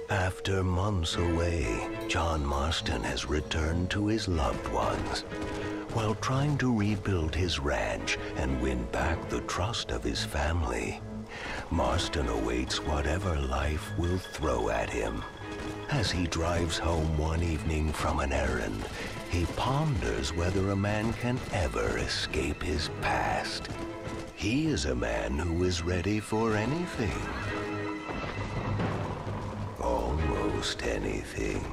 After months away, John Marston has returned to his loved ones. While trying to rebuild his ranch and win back the trust of his family, Marston awaits whatever life will throw at him. As he drives home one evening from an errand, he ponders whether a man can ever escape his past. He is a man who is ready for anything. Almost anything.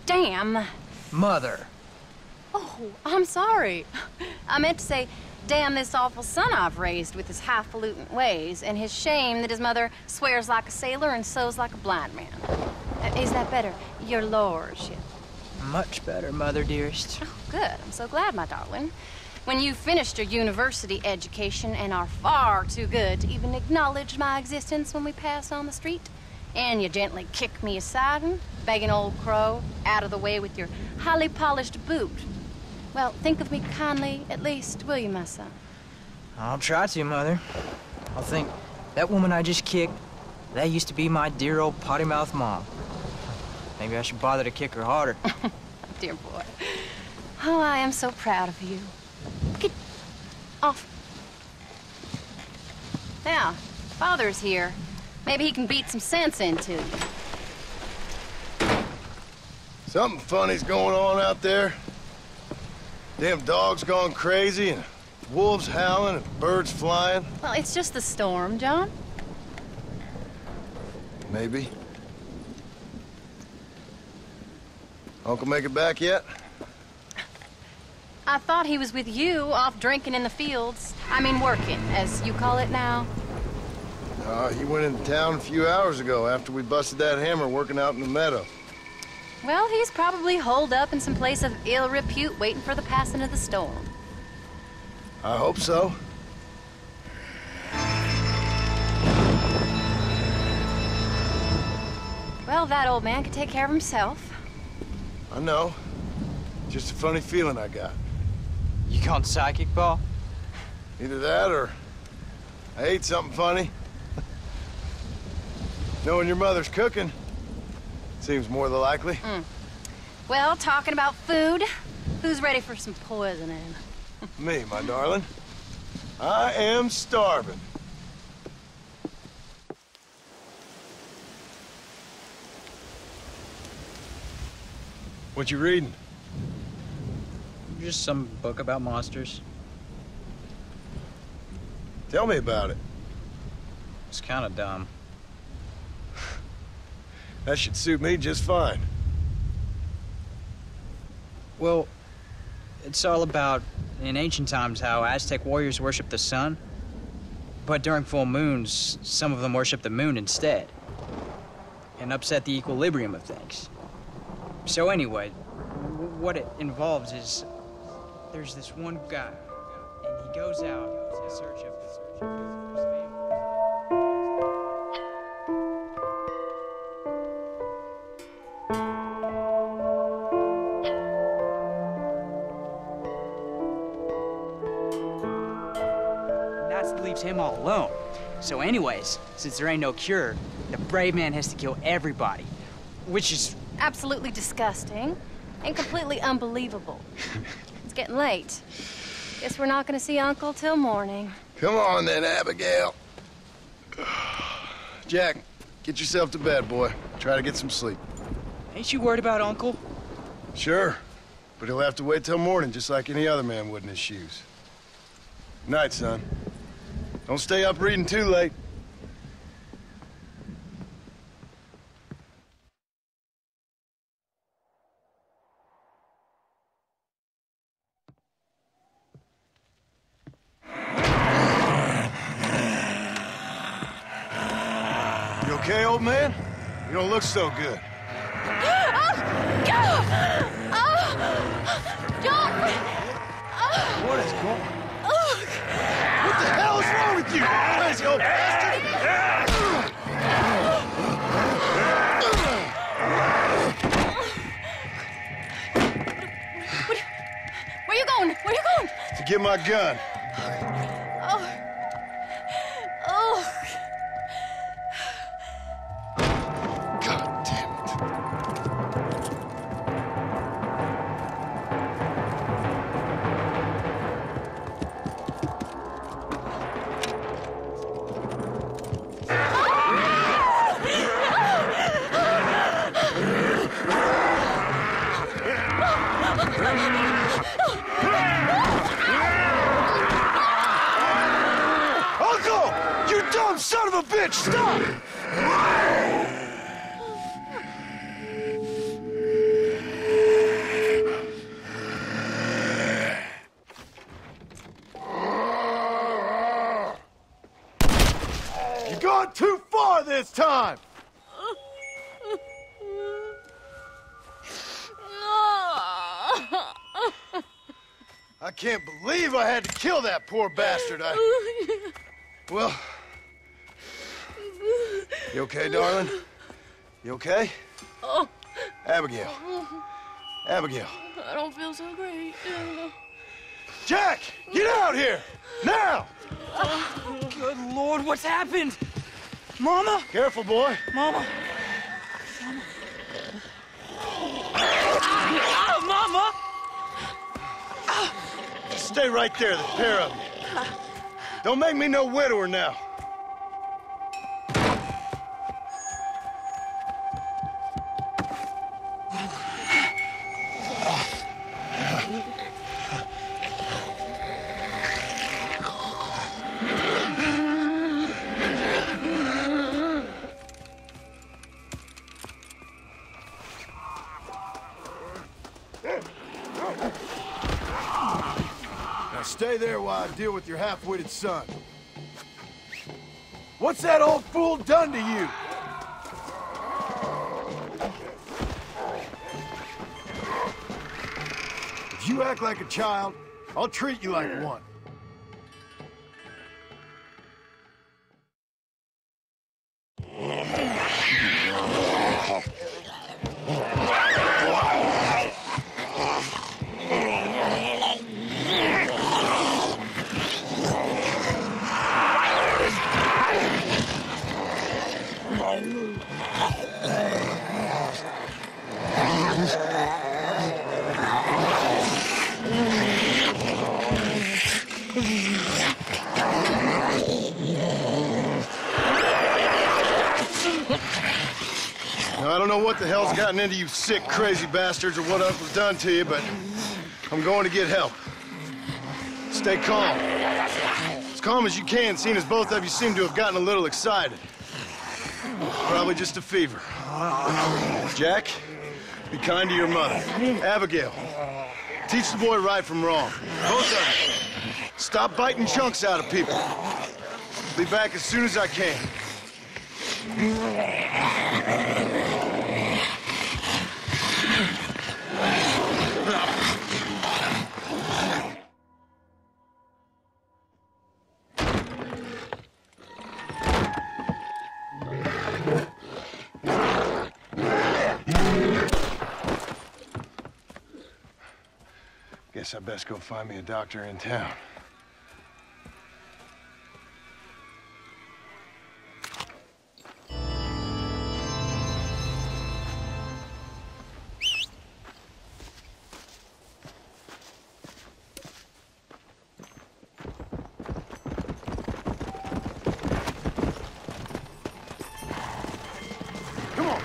Damn. Mother. Oh, I'm sorry. I meant to say, damn this awful son I've raised with his highfalutin ways, and his shame that his mother swears like a sailor and sews like a blind man. Is that better, your lordship? Much better, Mother dearest. Oh, good. I'm so glad, my darling. When you've finished your university education and are far too good to even acknowledge my existence when we pass on the street, and you gently kick me aside and begging old crow out of the way with your highly polished boot. Well, think of me kindly, at least, will you, my son? I'll try to, Mother. I'll think, that woman I just kicked, that used to be my dear old potty-mouthed mom. Maybe I should bother to kick her harder. Dear boy. Oh, I am so proud of you. Get off. Now, Father's here. Maybe he can beat some sense into you. Something funny's going on out there. Damn dog's gone crazy, and wolves howling, and birds flying. Well, it's just the storm, John. Maybe. Uncle make it back yet? I thought he was with you, off drinking in the fields. I mean, working, as you call it now. He went into town a few hours ago after we busted that hammer working out in the meadow. Well, he's probably holed up in some place of ill repute waiting for the passing of the storm. I hope so. Well, that old man can take care of himself. I know. Just a funny feeling I got. You gone psychic, Paul? Either that or I ate something funny. Knowing your mother's cooking seems more than likely. Well, talking about food, who's ready for some poisoning? Me, my darling. I am starving. What you reading? Just some book about monsters. Tell me about it. It's kind of dumb. That should suit me just fine. Well, it's all about, in ancient times, how Aztec warriors worshiped the sun. But during full moons, some of them worshiped the moon instead. And upset the equilibrium of things. So anyway, what it involves is, there's this one guy, and he goes out in search of his family. Leaves him all alone. So anyways, since there ain't no cure, the brave man has to kill everybody, which is Absolutely disgusting and completely unbelievable. It's getting late. Guess we're not gonna see Uncle till morning. Come on then, Abigail. Jack, get yourself to bed, boy. Try to get some sleep. Ain't you worried about Uncle? Sure, but he'll have to wait till morning just like any other man would in his shoes. Night, son. Don't stay up reading too late. okay, old man? You don't look so good. What is going on? What the hell is wrong with you? Crazy old bastard! Where you going? Where you going? To get my gun. Oh. Oh. God damn it. Uncle! You dumb son of a bitch! Stop! You're going too far this time! I can't believe I had to kill that poor bastard. Well... You okay, darling? You okay? Oh, Abigail. Abigail. I don't feel so great. Jack! Get out here! Now! Good Lord, what's happened? Mama? Careful, boy. Mama? Mama? Stay right there, the pair of you. Don't make me no widower now. Now stay there while I deal with your half-witted son. What's that old fool done to you? If you act like a child, I'll treat you like one. Now, I don't know what the hell's gotten into you sick, crazy bastards or what else was done to you, but I'm going to get help. Stay calm. As calm as you can, seeing as both of you seem to have gotten a little excited. Probably just a fever. Jack, be kind to your mother. Abigail, teach the boy right from wrong. Both of you. Stop biting chunks out of people. Be back as soon as I can. Guess I best go find me a doctor in town. Come on.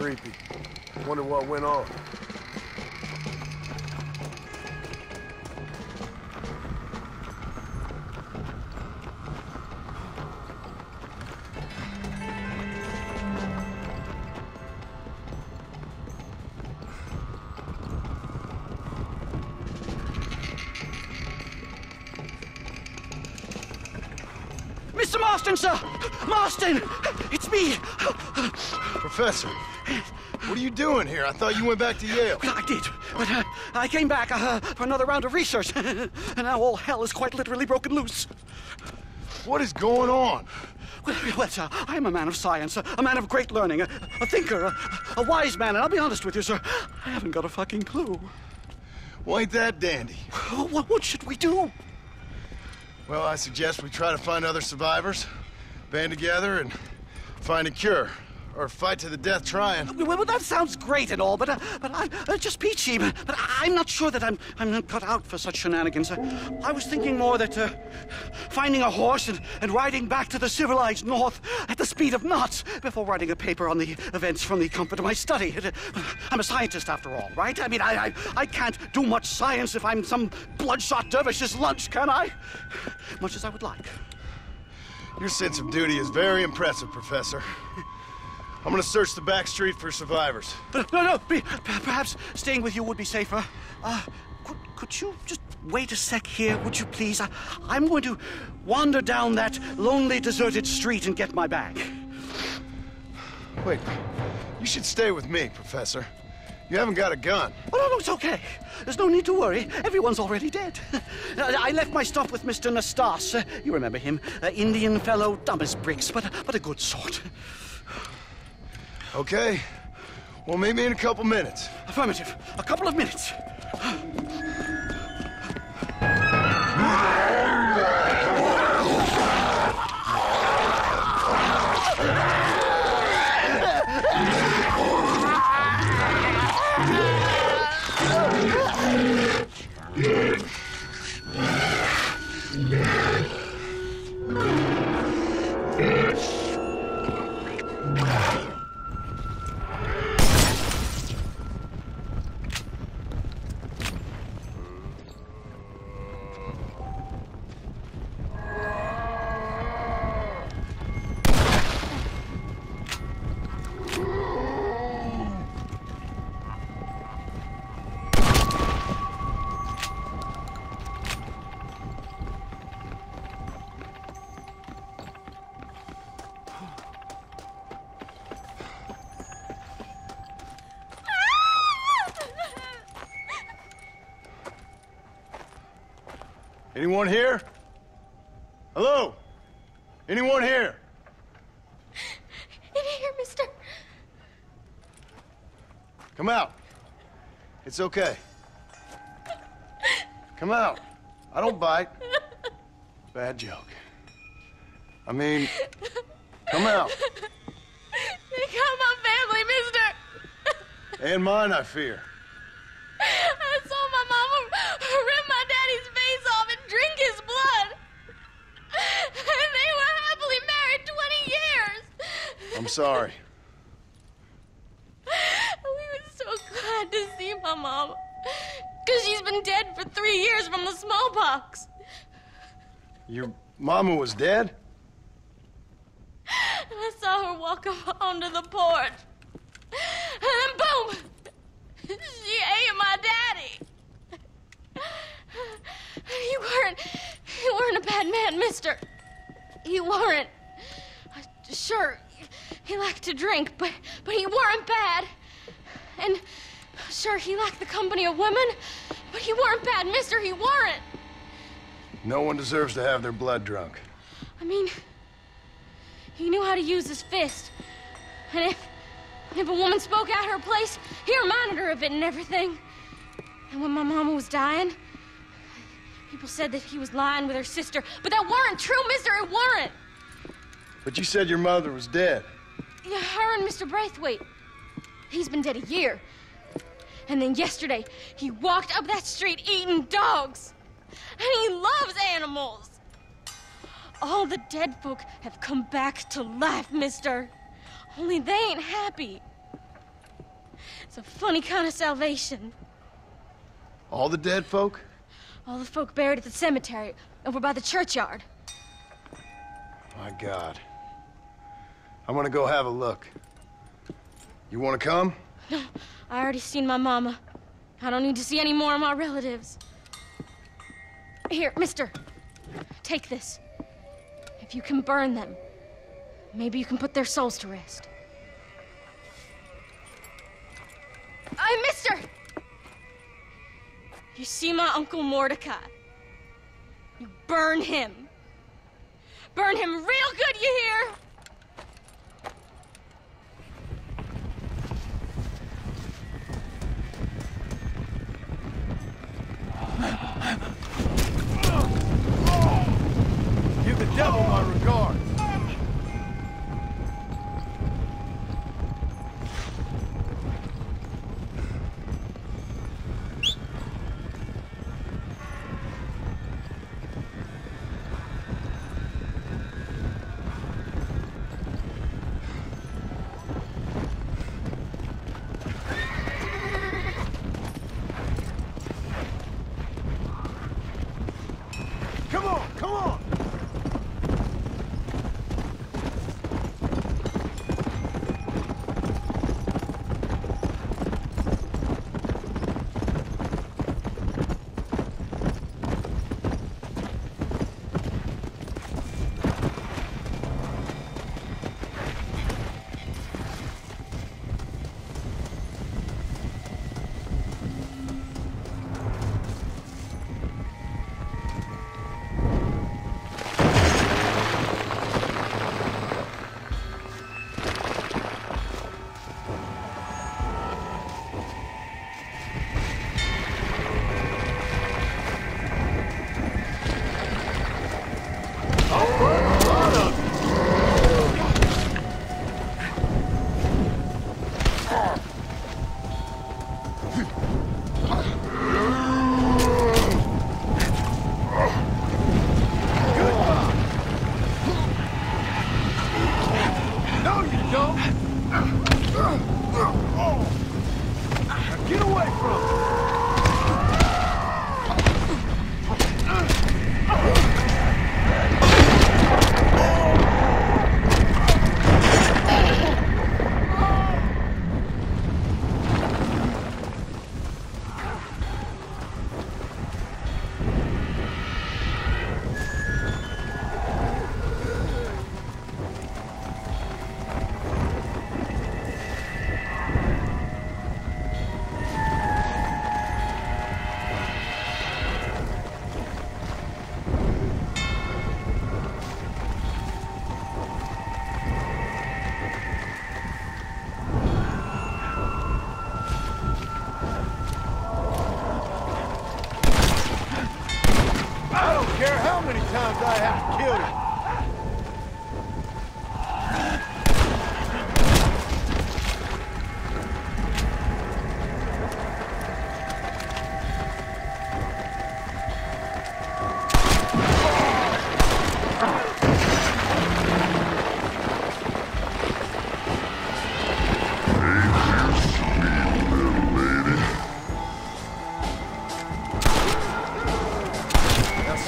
creepy. Wonder what went on. Mr. Marston, sir! Marston! It's me! Professor, what are you doing here? I thought you went back to Yale. Well, I did, but I came back for another round of research, and now all hell is quite literally broken loose. What is going on? Well, sir, I am a man of science, a man of great learning, a thinker, a wise man, and I'll be honest with you, sir, I haven't got a fucking clue. Well, ain't that dandy? What should we do? Well, I suggest we try to find other survivors, band together, and find a cure. Or fight to the death trying. Well, that sounds great and all, but I'm just peachy. But I'm not sure that I'm not cut out for such shenanigans. I was thinking more that finding a horse and riding back to the civilized north at the speed of knots before writing a paper on the events from the comfort of my study. I'm a scientist after all, right? I mean, I can't do much science if I'm some bloodshot dervish's lunch, can I? Much as I would like. Your sense of duty is very impressive, Professor. I'm gonna search the back street for survivors. No, perhaps staying with you would be safer. Could you just wait a sec here, would you please? I'm going to wander down that lonely, deserted street and get my bag. Wait, you should stay with me, Professor. You haven't got a gun. Oh, no, it's okay. There's no need to worry. Everyone's already dead. I left my stuff with Mr. Nastas. You remember him. Indian fellow, dumb as bricks, but a good sort. Okay. Well, meet me in a couple minutes. Affirmative. A couple of minutes. Anyone here? Hello? Anyone here? In here, mister. Come out. It's okay. Come out. I don't bite. Bad joke. I mean, come out. They got my family, mister. And mine, I fear. I saw my mama rip my daddy's face off and drink his blood. And they were happily married 20 years. I'm sorry. We were so glad to see my mama. Because she's been dead for 3 years from the smallpox. Your mama was dead? And I saw her walk up onto the porch. And then boom! She ate my daddy. You weren't a bad man, mister. You weren't. Sure, he liked to drink, but he weren't bad. And sure, he liked the company of women, but he weren't bad, mister, he weren't. No one deserves to have their blood drunk. I mean, he knew how to use his fist. And if a woman spoke out her place, he reminded her of it and everything. And when my mama was dying, people said that he was lying with her sister, but that weren't true, mister, it weren't. But you said your mother was dead. Yeah, her and Mr. Braithwaite. He's been dead a year. And then yesterday, he walked up that street eating dogs. And he loves animals. All the dead folk have come back to life, mister. Only they ain't happy. It's a funny kind of salvation. All the dead folk? All the folk buried at the cemetery, over by the churchyard. My God. I'm gonna go have a look. You wanna come? No, I already seen my mama. I don't need to see any more of my relatives. Here, mister. Take this. If you can burn them, maybe you can put their souls to rest. Mister! You see my Uncle Mordecai? You burn him. Burn him real good, you hear? Give the devil my regards. Come on, come on! Get away from him! Times I have to kill you.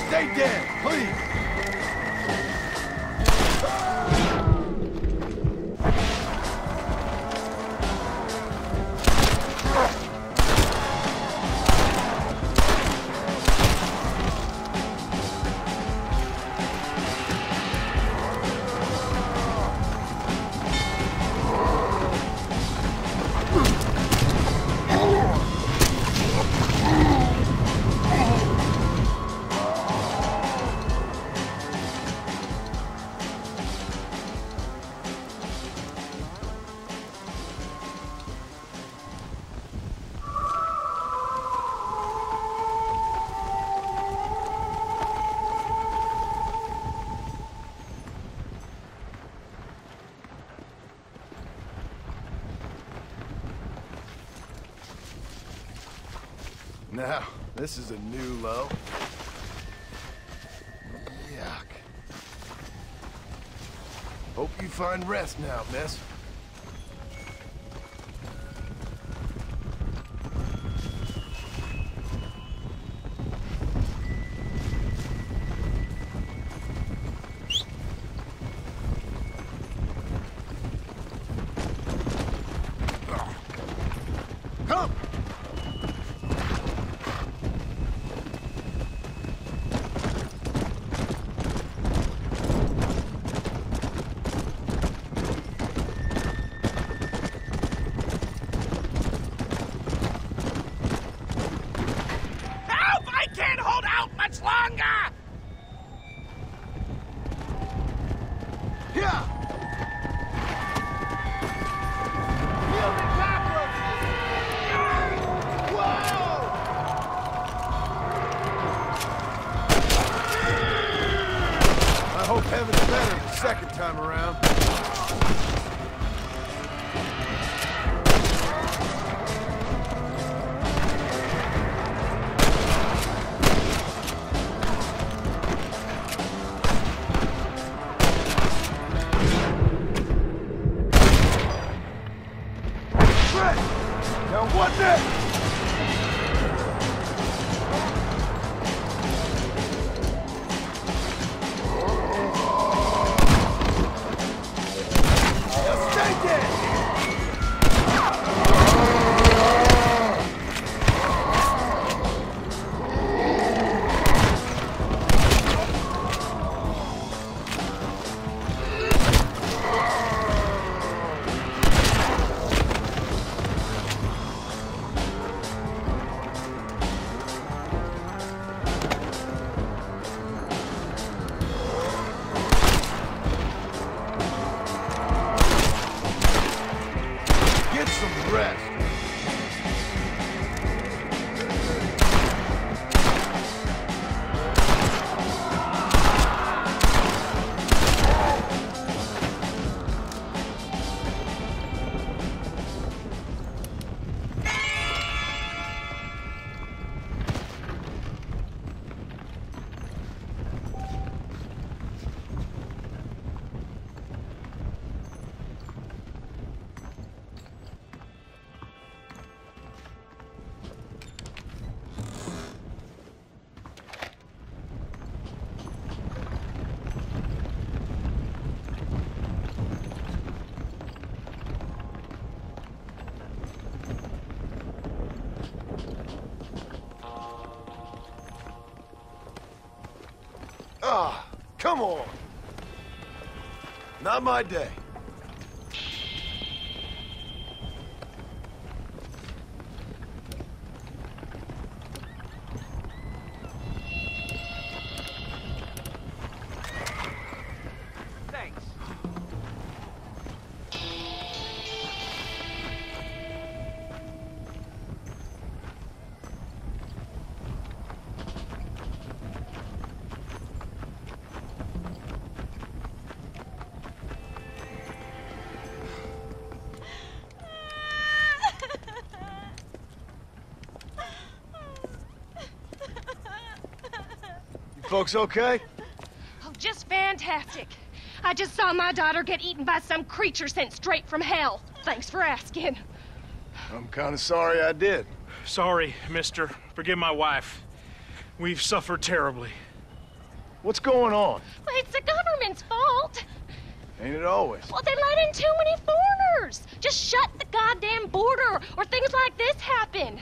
Stay dead, please! Now, this is a new low. Yuck. Hope you find rest now, miss. Come! Help! I can't hold out much longer! Yeah! I hope heaven's better the second time around. Fred! Now what next? Get some rest. Ah, come on. Not my day. Thanks. Folks okay? Oh, just fantastic. I just saw my daughter get eaten by some creature sent straight from hell. Thanks for asking. I'm kind of sorry I did. Sorry, mister. Forgive my wife. We've suffered terribly. What's going on? Well, it's the government's fault. Ain't it always? Well, they let in too many foreigners. Just shut the goddamn border, or things like this happen.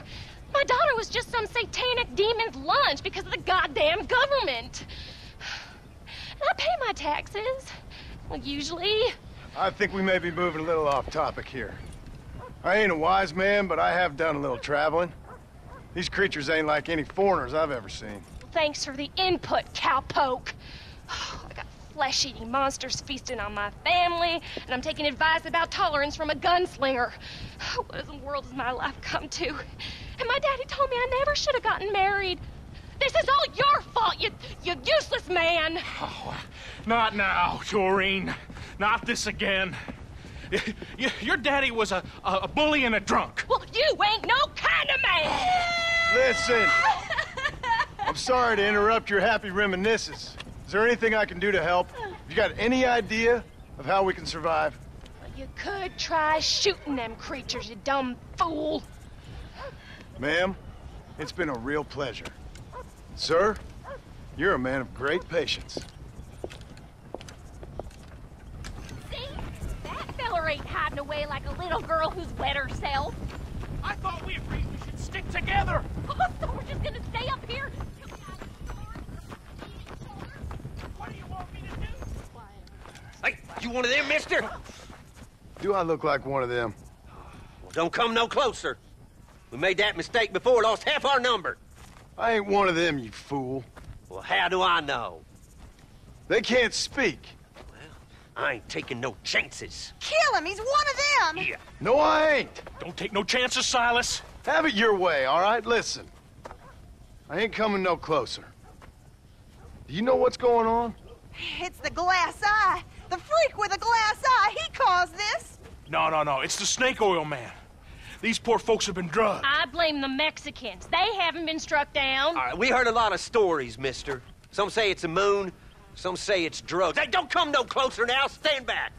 My daughter was just some satanic demon's lunch because of the goddamn government. And I pay my taxes. Well, usually. I think we may be moving a little off topic here. I ain't a wise man, but I have done a little traveling. These creatures ain't like any foreigners I've ever seen. Thanks for the input, cowpoke. I got flesh-eating monsters feasting on my family, and I'm taking advice about tolerance from a gunslinger. What in the world has my life come to? And my daddy told me I never should have gotten married. This is all your fault, you useless man! Oh, not now, Doreen. Not this again. Your daddy was a bully and a drunk. Well, you ain't no kind of man! Listen! I'm sorry to interrupt your happy reminiscences. Is there anything I can do to help? You got any idea of how we can survive? Well, you could try shooting them creatures, you dumb fool. Ma'am, it's been a real pleasure. Sir, you're a man of great patience. See? That feller ain't hiding away like a little girl who's wet herself. I thought we agreed we should stick together. Oh, so we're just gonna stay up here? What do you want me to do? Hey, you one of them, mister? Do I look like one of them? Well, don't come no closer. We made that mistake before, lost half our number. I ain't one of them, you fool. Well, how do I know? They can't speak. I ain't taking no chances. Kill him! He's one of them! Yeah. No, I ain't. Don't take no chances, Silas. Have it your way, all right? Listen. I ain't coming no closer. Do you know what's going on? It's the glass eye. The freak with a glass eye. He caused this. No. It's the snake oil man. These poor folks have been drugged. I blame the Mexicans. They haven't been struck down. All right, we heard a lot of stories, mister. Some say it's a moon, some say it's drugs. Hey, don't come no closer now. Stand back.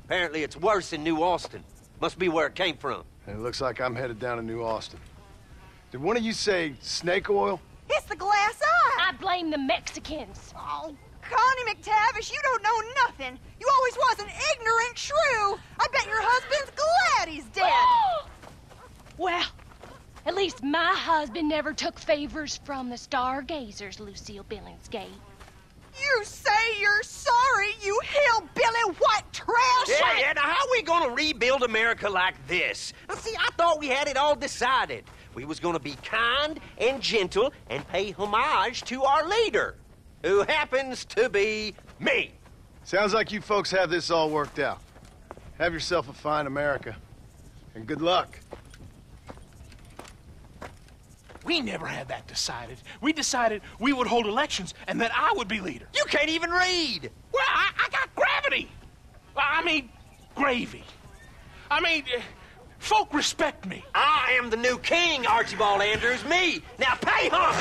Apparently it's worse in New Austin. Must be where it came from. And it looks like I'm headed down to New Austin. Did one of you say snake oil? It's the glass eye. I blame the Mexicans. Oh, Connie McTavish, you don't know nothing. You always was an ignorant shrew. I bet your husband's glad he's dead. Well, at least my husband never took favors from the stargazers, Lucille Billingsgate. You say you're sorry, you hillbilly white trash! Yeah, now how we gonna rebuild America like this? Now, see, I thought we had it all decided. We was gonna be kind and gentle and pay homage to our leader, who happens to be me. Sounds like you folks have this all worked out. Have yourself a fine America. And good luck. We never had that decided. We decided we would hold elections and that I would be leader. You can't even read. Well, I got gravity. I mean, gravy. I mean, folk respect me. I am the new king, Archibald Andrews, me. Now pay homage.